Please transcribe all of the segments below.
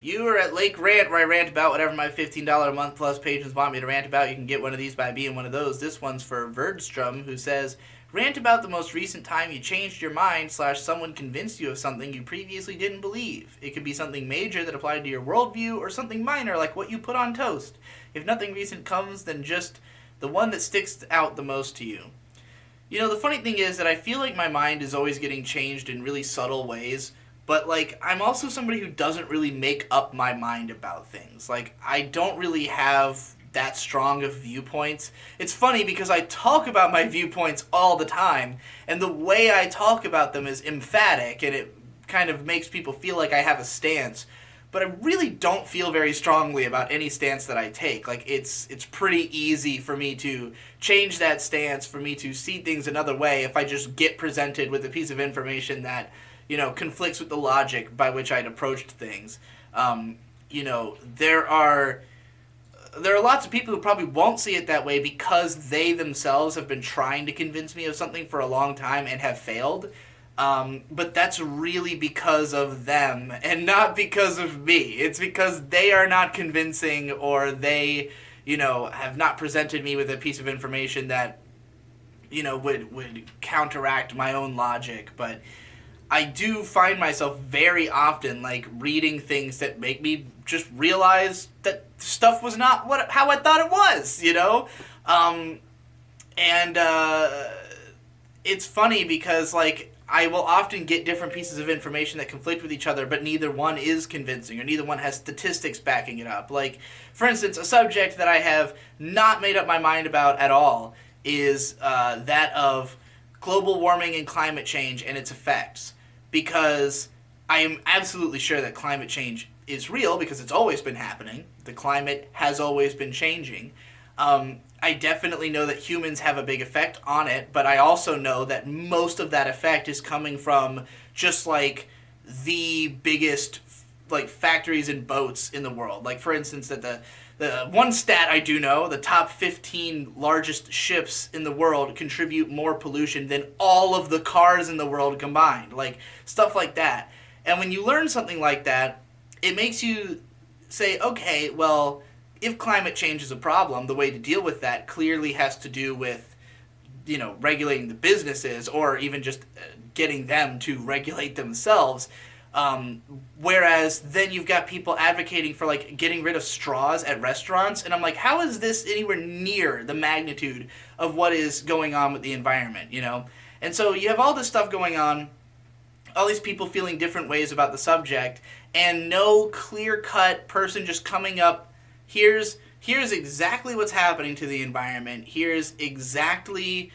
You are at Lake Rant, where I rant about whatever my $15 a month plus patrons want me to rant about. You can get one of these by being one of those. This one's for Verdstrom, who says, rant about the most recent time you changed your mind slash someone convinced you of something you previously didn't believe. It could be something major that applied to your worldview, or something minor like what you put on toast. If nothing recent comes, then just the one that sticks out the most to you. You know, the funny thing is that I feel like my mind is always getting changed in really subtle ways, but like I'm also somebody who doesn't really make up my mind about things. Like I don't really have that strong of viewpoints. It's funny because I talk about my viewpoints all the time, and the way I talk about them is emphatic, and it kind of makes people feel like I have a stance, but I really don't feel very strongly about any stance that I take. Like it's pretty easy for me to change that stance, for me to see things another way if I just get presented with a piece of information that, conflicts with the logic by which I'd approached things. You know, there are lots of people who probably won't see it that way because they themselves have been trying to convince me of something for a long time and have failed. But that's really because of them and not because of me. It's because they are not convincing, or they, have not presented me with a piece of information that, would counteract my own logic. But I do find myself very often like reading things that make me just realize that stuff was not how I thought it was. And it's funny because like I will often get different pieces of information that conflict with each other, but neither one is convincing, or neither one has statistics backing it up. Like, for instance, a subject that I have not made up my mind about at all is that of global warming and climate change and its effects. Because I am absolutely sure that climate change is real because it's always been happening. The climate has always been changing. I definitely know that humans have a big effect on it, but I also know that most of that effect is coming from just like the biggest like factories and boats in the world. Like for instance, that the one stat I do know, the top 15 largest ships in the world contribute more pollution than all of the cars in the world combined. Like stuff like that. And when you learn something like that, it makes you say, okay, well, if climate change is a problem, the way to deal with that clearly has to do with, regulating the businesses, or even just getting them to regulate themselves. Whereas then you've got people advocating for like getting rid of straws at restaurants, and I'm like, how is this anywhere near the magnitude of what is going on with the environment? And so you have all this stuff going on, all these people feeling different ways about the subject, and no clear-cut person just coming up, here's exactly what's happening to the environment, here's exactly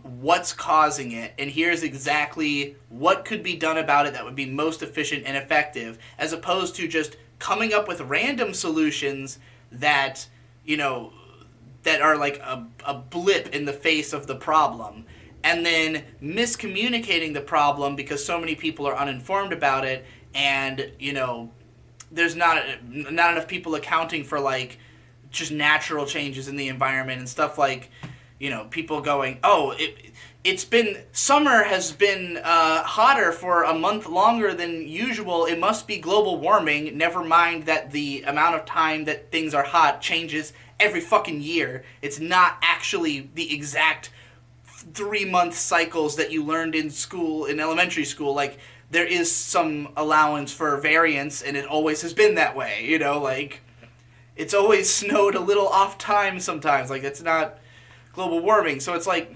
what's causing it, and here's exactly what could be done about it that would be most efficient and effective, as opposed to just coming up with random solutions that, that are like a blip in the face of the problem, and then miscommunicating the problem because so many people are uninformed about it, and, there's not enough people accounting for like just natural changes in the environment and stuff like, people going, oh, it's been, summer has been hotter for a month longer than usual, it must be global warming, never mind that the amount of time that things are hot changes every fucking year. It's not actually the exact 3-month cycles that you learned in school, in elementary school. Like, there is some allowance for variance, and it always has been that way, like, it's always snowed a little off time sometimes, like, it's not global warming. So it's like,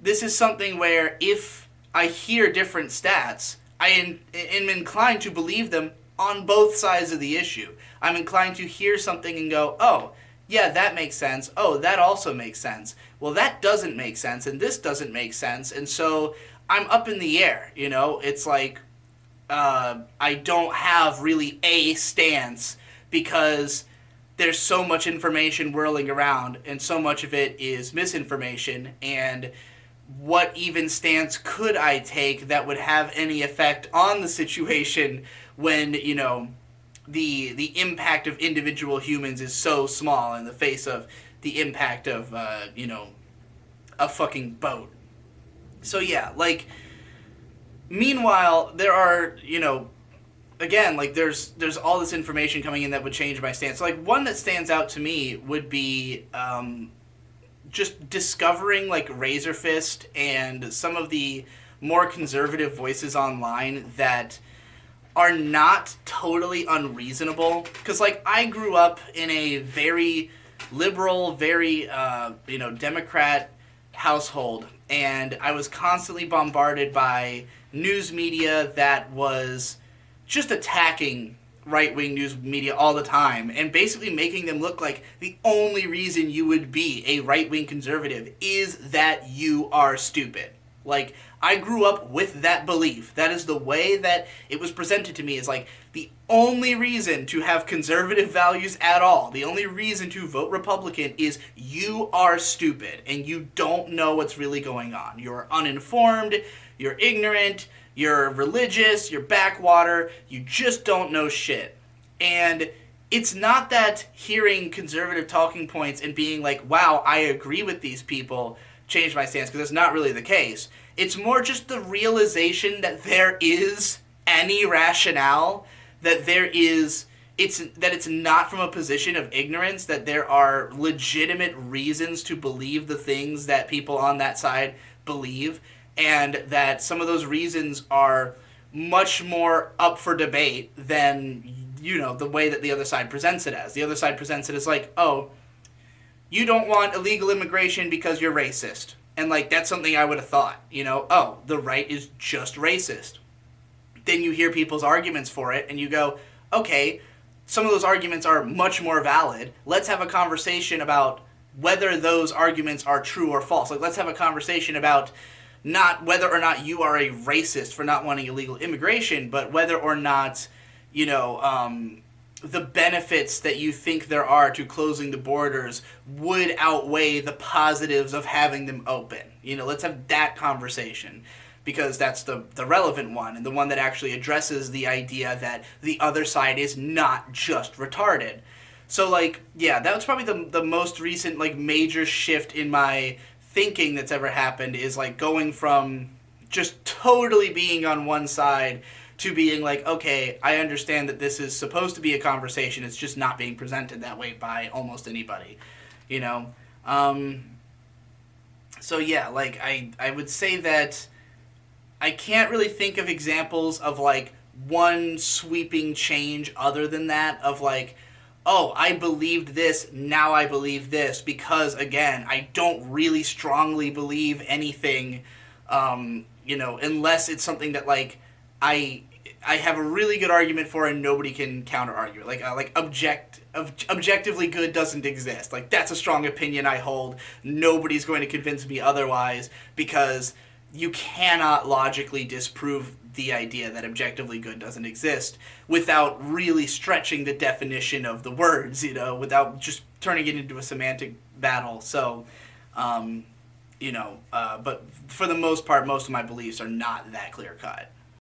this is something where if I hear different stats, I am inclined to believe them on both sides of the issue. I'm inclined to hear something and go, oh, yeah, that makes sense. Oh, that also makes sense. Well, that doesn't make sense, and this doesn't make sense, and so I'm up in the air, It's like I don't have really a stance because there's so much information whirling around, and so much of it is misinformation, and what even stance could I take that would have any effect on the situation when, the impact of individual humans is so small in the face of the impact of, a fucking boat. So yeah, like, meanwhile, there are, again, like there's all this information coming in that would change my stance. So, like one that stands out to me would be just discovering like Razor Fist and some of the more conservative voices online that are not totally unreasonable. Because like I grew up in a very liberal, very Democrat household, and I was constantly bombarded by news media that was just attacking right wing news media all the time and basically making them look like the only reason you would be a right wing conservative is that you are stupid. Like, I grew up with that belief. That is the way that it was presented to me, is like the only reason to have conservative values at all, the only reason to vote Republican is you are stupid and you don't know what's really going on. You're uninformed, you're ignorant, you're religious, you're backwater, you just don't know shit. And it's not that hearing conservative talking points and being like, wow, I agree with these people changed my stance, because that's not really the case. It's more just the realization that there is any rationale, that there is, it's not from a position of ignorance, that there are legitimate reasons to believe the things that people on that side believe, and that some of those reasons are much more up for debate than, the way that the other side presents it as. The other side presents it as like, oh, you don't want illegal immigration because you're racist. And, like, that's something I would have thought, oh, the right is just racist. Then you hear people's arguments for it, and you go, okay, some of those arguments are much more valid. Let's have a conversation about whether those arguments are true or false. Like, let's have a conversation about not whether or not you are a racist for not wanting illegal immigration, but whether or not, the benefits that you think there are to closing the borders would outweigh the positives of having them open. Let's have that conversation, because that's the relevant one, and the one that actually addresses the idea that the other side is not just retarded. So, like, yeah, that was probably the most recent, like, major shift in my thinking that's ever happened, is, like, going from just totally being on one side to being like, okay, I understand that this is supposed to be a conversation, it's just not being presented that way by almost anybody, So yeah, like, I would say that I can't really think of examples of, like, one sweeping change other than that, of like, oh, I believed this, now I believe this, because, again, I don't really strongly believe anything, unless it's something that, like, I have a really good argument for and nobody can counter argue. Like objectively good doesn't exist. Like, that's a strong opinion I hold. Nobody's going to convince me otherwise, because you cannot logically disprove the idea that objectively good doesn't exist without really stretching the definition of the words, without just turning it into a semantic battle. So, but for the most part, most of my beliefs are not that clear cut.